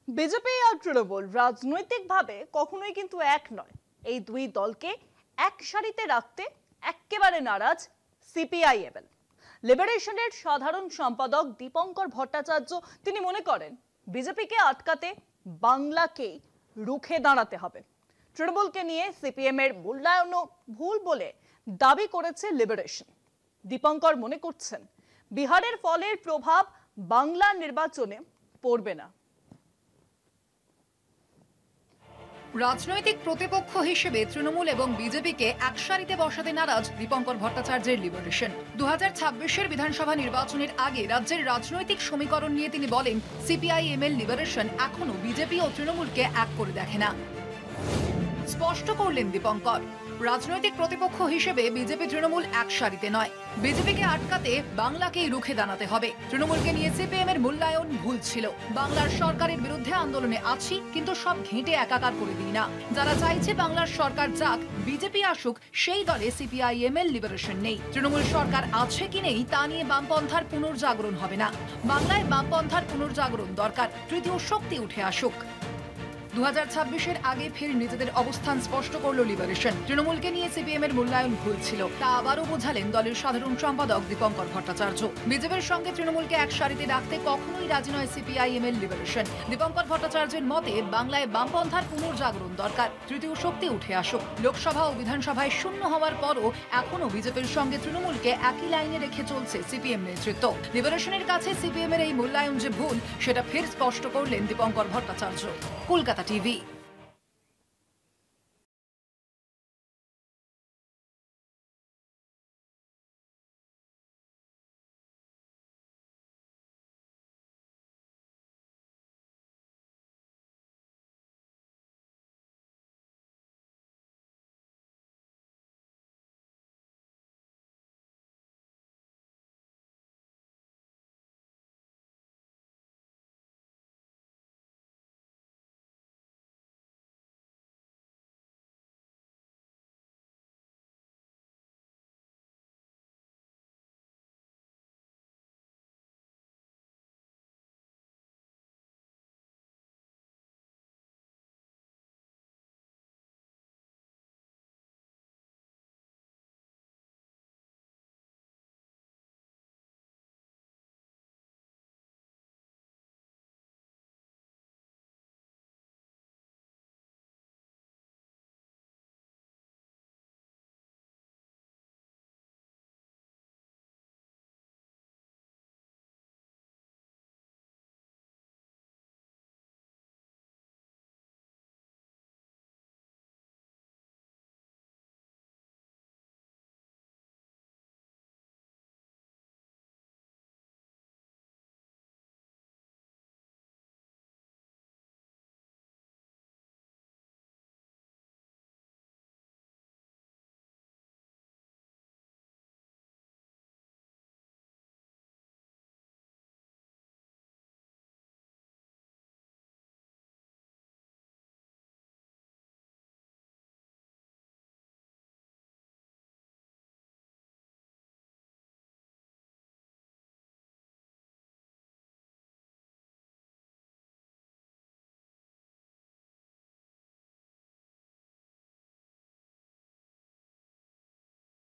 BJP আর তৃণমূল রাজনৈতিকভাবে কখনোই কিন্তু এক নয়। এই দুই দলকে এক সারিতে রাখতে একেবারে নারাজ সিপিআইএমএল। লিবারেশনের সাধারণ সম্পাদক দীপঙ্কর ভট্টাচার্য তিনি মনে করেন বিজেপিকে আটকাতে বাংলাকেই রুখে দাঁড়াতে হবে। তৃণমূলকে নিয়ে সিপিএম এর মূল্যায়নও ভুল বলে দাবি করেছে লিবারেশন। দীপঙ্কর মনে করছেন বিহারের ফলের প্রভাব বাংলা নির্বাচনে পড়বে না। রাজনৈতিক প্রতিপক্ষ হিসেবে তৃণমূল এবং বিজেপিকে একসারিতে বসাতে নারাজ দীপঙ্কর ভট্টাচার্যের লিবারেশন। 2026-এর বিধানসভা নির্বাচনের আগে রাজ্যের রাজনৈতিক সমীকরণ নিয়ে তিনি বলেন, সিপিআইএমএল লিবারেশন এখনো বিজেপি ও তৃণমূলকে এক করে দেখে না। স্পষ্ট করলেন দীপঙ্কর, রাজনৈতিক প্রতিপক্ষ হিসেবে বিজেপি তৃণমূল এক সারিতে নয়। বিজেপিকে আটকাতে বাংলাকেই রুখে দাঁড়াতে হবে। তৃণমূলকে নিয়ে সিপিএম এর মূল্যায়ন ভুল ছিল। বাংলার সরকারের বিরুদ্ধে আন্দোলনে আছি, কিন্তু সব ঘেঁটে একাকার করে দিই না। যারা চাইছে বাংলার সরকার যাক, বিজেপি আসুক, সেই দলে সিপিআইএমএল লিবারেশন নেই। তৃণমূল সরকার আছে কি নেই তা নিয়ে বামপন্থার পুনর্জাগরণ হবে না। বাংলায় বামপন্থার পুনর্জাগরণ দরকার। তৃতীয় শক্তি উঠে আসুক। 2026-এর আগে ফের নিজেদের অবস্থান স্পষ্ট করল লিবারেশন। তৃণমূলকে নিয়ে সিপিএম এর মূল্যায়ন ভুল ছিল, তা আবারও বোঝালেন দলের সাধারণ সম্পাদক দীপঙ্কর ভট্টাচার্য। বিজেপির সঙ্গে তৃণমূলকে এক সারিতে রাখতে কখনোই রাজি নয় সিপিআইএমএল লিবারেশন। দীপঙ্কর ভট্টাচার্যের মতে বাংলায় বামপন্থার পুনর্জাগরণ দরকার। তৃতীয় শক্তি উঠে আসুক। লোকসভা ও বিধানসভায় শূন্য হওয়ার পরও এখনো বিজেপির সঙ্গে তৃণমূলকে একই লাইনে রেখে চলছে সিপিএম নেতৃত্ব। লিবারেশনের কাছে সিপিএম এর এই মূল্যায়ন যে ভুল, সেটা ফের স্পষ্ট করলেন দীপঙ্কর ভট্টাচার্য। কলকাতা টিভি।